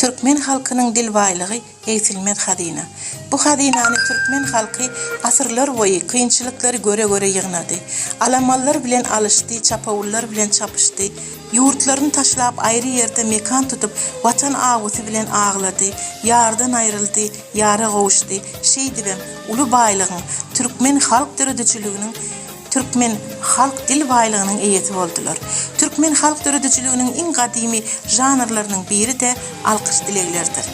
Türkmen halkının dil baylığı eýsilmez hazina. Bu hazinany Türkmen halky asyrlar boyu kynçylykları göre ýygnady. Alamallar bilen alışdy, çapawullar bilen çapışdy. Yurtlaryny taşlap aýry ýerde mekan tutup watan agusy bilen aglady. Ýardan aýryldy, ýara gowuşdy. Şeýdibem uly baylygyň Türkmen halk döredçiliginiň Türkmen halk dil baylygynyň eýeti boldular. Türkmen halk döredçiliginiň iň gadymy janrlarynyň biri de alkyş dileglerdir.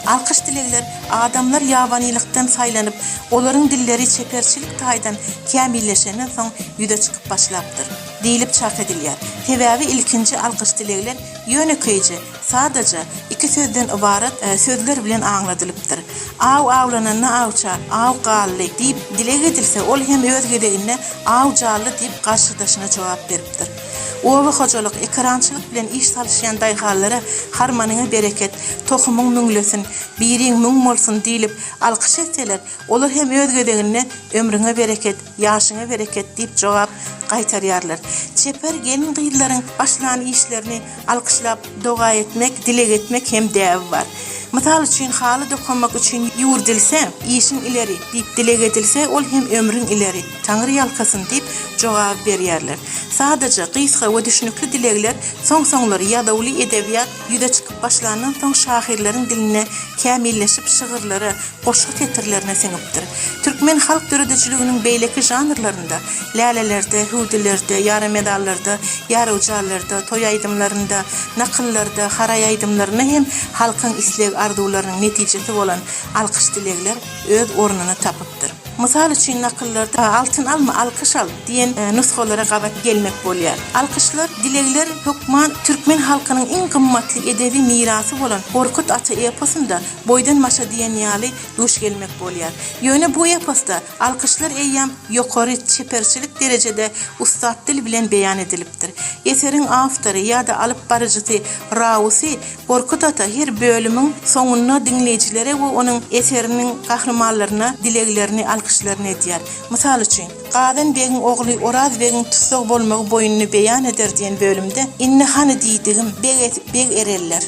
Alkyş dilegler adamlar ýabanylykdan saýlanyp, olaryň dilleri çeperçilik taýdan kämilleşenden soň ýüze çykyp başlapdyr. Diýilip çak edilýär. Sebäbi ilkinji alkyş dilegler ýönekeýje, sadaja iki sözden ibaret sözler bilen aňladylypdyr. Aw awlananna awça, aw gally diýip dileg edilse, ol hem öz gedeginne aw jally diýip garşydaşyna jogap beripdir. Owa hojalyk, ekrançylyk bilen iş salşýan daýhallara harmanyňa bereket, tohumyň müňlesin, biriň müň bolsun diýilip alkyş etseler, olar hem öz gedeginne ömrüňe bereket, ýaşyňa bereket diýip jogap gaýtarýarlar. Çeper gelin gyýlaryň başlanan işlerini alkyşlap doga etmek, dileg etmek hem däbi bar. Mysal üçin haly dokunmak üçin ýurdilse, işin ileri diýip dileg edilse, ol hem ömrüň ileri, Taňry ýalkasyn diýip jogap berýärler. Sadaja gysga we düşünükli dilegler soň-soňlary ýadawly edebiýat ýüze çykyp başlanandan soň şahirleriň diline kämilleşip şygyrlary, goşgy tetirlerine siňipdir. Türkmen halk döredçiliginiň beýleki janrlarynda, lälelerde, hudilerde, ýara medallarda, ýara ujallarda, toý aýdymlarynda, nakyllarda, haray aýdymlaryna hem halkyň isleg arzuwlarynyň netijesi bolan alkyş dilegler öz ornuny tapypdyr. Mysal üçin nakyllarda altyn alma alkyş al diýen nusxalara gabat gelmek bolýar. Alkyşlar dilegler hökman Türkmen halkynyň iň gymmatly edebi mirasy bolan Gorkut Ata eposunda boydan maşa diýen ýaly duş gelmek bolýar. Ýöne bu eposda alkyşlar eýýam ýokary çeperçilik derejede ustad dil bilen beýan edilipdir. Eseriň awtory ýa-da alyp barajysy rawusy Gorkut Ata her bölümiň soňuna dinleýijilere we onuň eseriniň gahrymanlaryna dileglerini alkyşlaryny edýär. Mysal üçin Gadan begin ogly Oraz begin tutsag bolmagy boýuny beýan eder diýen bölümde inni hany diýdigim beg ereller.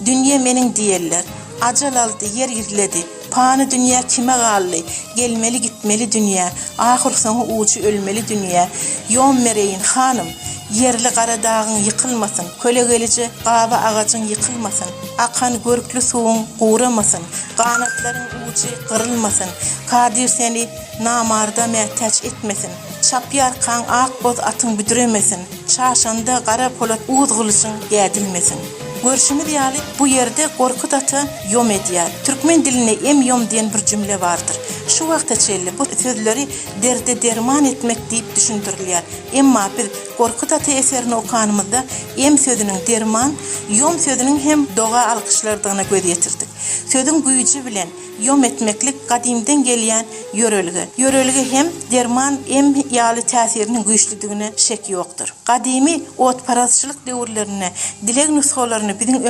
Dünýe meniň diýerler. Ajal aldy, yer girledi. Pany dünýä kime gally? Gelmeli gitmeli dünýä. Ahyr soňy uçy ölmeli dünýä. Ýom mereýin hanım, yerli gara dağın yıkılmasın. Kölegelici gaba ağacın yıkılmasın. Akan görklü suwuň guramasın. Kanatlaryň uçy kırılmasın. Kadir seni namarda mätäç etmesin. Çapýar kan ak boz atyň büdüremesin. Çaşanda gara polat uğuz gılıçyň ýedilmesin. Görüşümüz ýaly bu ýerde Gorkut Ata ýom edýär. Türkmen diline em ýom diýen bir jümle bardyr. Şu wagtda çelli bu sözleri derde derman etmek diýip düşündirilýär. Emma biz Gorkut Ata eserini okanymyzda em sözüniň derman, ýom sözüniň hem doga alkyşlardygyna göz ýetirdik. Sözüň güýji bilen ýom etmeklik gadimden gelýän ýörelgi. Ýörelgi hem derman em ýaly täsiriniň güýçlüdigine şek ýokdur. Gadimi otparasçylyk döwürlerine, dileg nusxalaryny bizim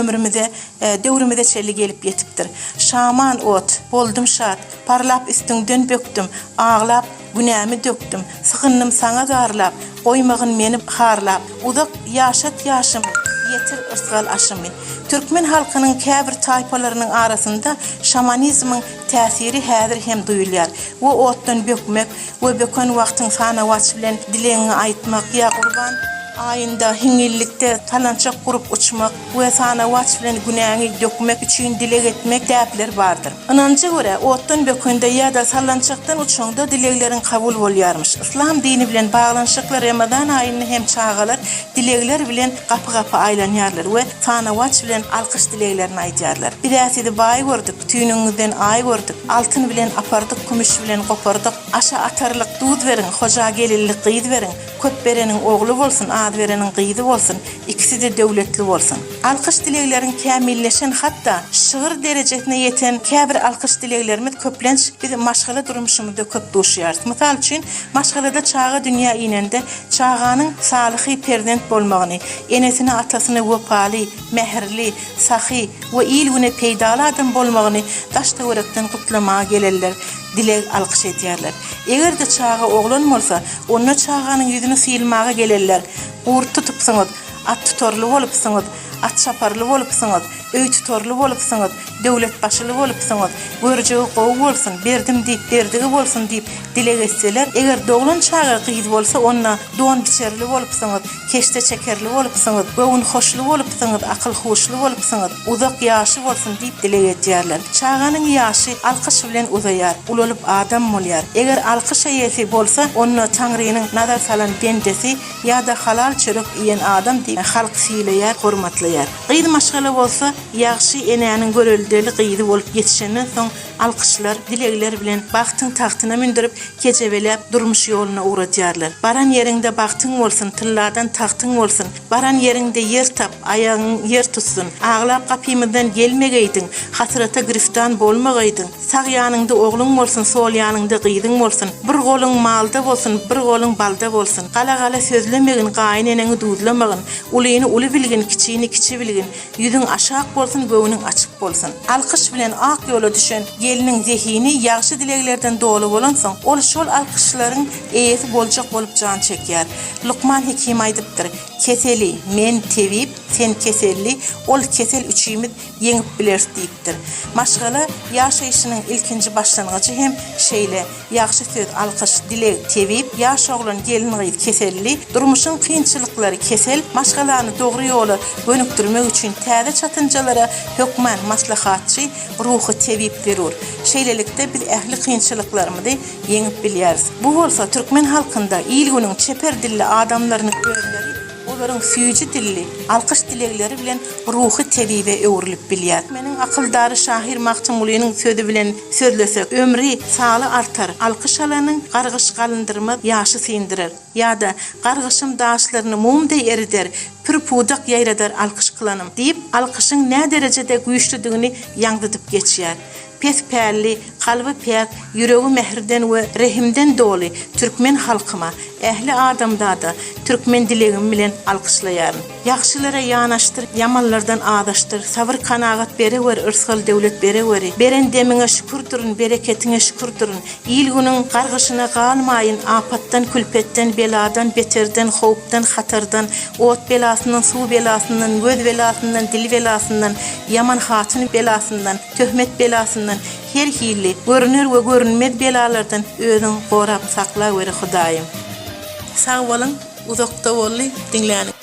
döwrümizde çelli gelip ýetipdir. Şaman ot, boldum şat, parlap üstüňden böktüm, ağlap günämi döktüm, sygyndym saňa garlap, goýmagyn meni harlap, uzak ýaşat ýaşymy, ýetir ırsgal aşymy. Türkmen halkynyň käbir taýpalarynyň arasynda şamanizmiň täsiri häzir hem duýulýar. Bu otdan bökmek we böken wagtyň sana waç bilen dileňi aýtmak ýa gurban ayında hiňillikde talançak gurup uçmak we sana waç bilen günäňi dökmek üçin dileg etmek däpler bardyr. Inança görä otdan bökende ýa-da salançakdan uçanda dilegleriň kabul bolýarmyş. İslam dini bilen baglanşyklar Ramazan aýyny hem çağalar dilegler bilen gapy aýlanýarlar we sana waç bilen alkyş dileglerini aýdýarlar. Biräsidi baý gördük, tüýnüňizden aý gördük, altyn bilen apardyk, kümüş bilen gopardyk, aşa atarlyk duz berin, hoja gelillik gyýdy berin, köp bereniň ogly bolsun, verenin gyýdy bolsun, ikisi de döwletli bolsun. Alkyş dilegleriň kämilleşen hatda şygyr derejesine ýeten käbir alkyş dileglerimiz köplenç bizim maşgala durmuşymyzda köp duşýar. Mysal üçin maşgalada çağa dünýä inende çağanyň salyhy perdent bolmagyny, enesine atasyny wepaly, mehirli, sahy we ilgüne peýdaly adam bolmagyny daşda örekden gutlamaga geleller. Dileg alkyş edýärler. Eger de çağa oglan bolsa, onu çağanyň ýüzüni silmaga geleller. Uğur tutupsyňyz, at tutarly bolupsyňyz, at çaparly bolupsyňyz, öý tutarly bolupsyňyz, döwlet başly bolupsyňyz, görjegi gowy bolsun, berdim diýip berdigi bolsun diýip dile geçseler, eger doglan çağa gyýdy bolsa, onna don biçerli bolupsyňyz, keşte çekerli bolupsyňyz, gowun hoşly bolupsyňyz, akyl hoşly bolupsyňyz, uzak ýaşy bolsun diýip dile geçýärler. Çağanyň ýaşy alkyş bilen uzaýar, ulanyp adam bolýar. Eger alkyş ýesi bolsa, onna Taňrynyň nazar salan bendesi ýa-da halal çörek iýen adam diýip halk sylaýar, hormatlaýar. Gyýdy maşgala bolsa, ýagşy enäniň göreldirli gyýdy bolup ýetişenden soň alkyşlar, dilegler bilen bagtyň tagtyna mindirip kejebelep durmuş ýoluna uğratýarlar. Baran ýerinde bagtyň bolsun, tıllardan tagtyň bolsun. Baran ýerinde yer tap, aýagyň yer tutsun. Aglap gapymyzdan gelmegeýdiň, hasrata giriftan bolmageýdiň. Sag ýanynda ogluň bolsun, sol ýanynda gyýdyň bolsun. Bir goluň malda bolsun, bir goluň balda bolsun. Gala sözlemegin, gaýneneňi dudlamagyn, ulyny uly bilgin, kiçini kiçi bilgin. Ýüzüň aşak bolsun, göwüniň açyk bolsun. Alkyş bilen ak ýola düşen geliniň zehini ýagşy dileglerden dolu bolan soň, ol şol alkyşlaryň eýesi boljak bolup jan çekýär. Luqman Hekim aýdypdyr: "Keseli men tebip, sen keselli, ol kesel üçüýmiz ýeňip bilers" diýipdir. Maşgala ýaşaýyşynyň ilkinji başlangyjy hem şeýle ýagşy söz, alkyş, dileg, tebip, ýaş oglan gelin gyz keselli, durmuşyň kynçylyklary kesel, maşgalany dogry ýola gönükdirmek üçin täze çatynjalara hökmen maslahatçy ruhy tebip berur. Şeýlelikde biz ähli kynçylyklarymyzy ýeňip bilýäris. Bu bolsa türkmen halkynda ilgüniň çeper dilli adamlarynyň öýleri, olaryň süýji dilli, alkyş dilegleri bilen ruhy tebibe öwrilip bilýär. Meniň akyldary şahyr Maktum Ulynyň sözi bilen sözlesek, ömri saly artar, alkyş alanyň gargyş galındyrmak ýaşy syndyrar. Ýa-da gargyşym daşlaryny mumday erider, pür pudak ýaýradar alkyş kılanım diýip, alkyşyň nä derejede güýçlüdigini ýaňdytyp geçýär. Pesperli, kalbi pek, yüreği mehirden ve rehimden dolu Türkmen halkıma, ehli adamda da Türkmen dilegim bilen alkışlayarım. Yaxşılara yanaştır, yamanlardan adaştır, sabır kanagat bere ver, ırsal devlet bere veri. Beren demine şükür durun, bereketine şükür durun. İyil günün kargışına kalmayın, apattan, külpetten, beladan, beterden, hooptan, hatardan, ot belasından, su belasından, göz belasından, dil belasından, yaman hatun belasından, töhmet belasından, her hili, görünür ve görünmez belalardan özün qorap sakla veri Hudaýym. Sağ bolun, uzakda bolly, dinläniň.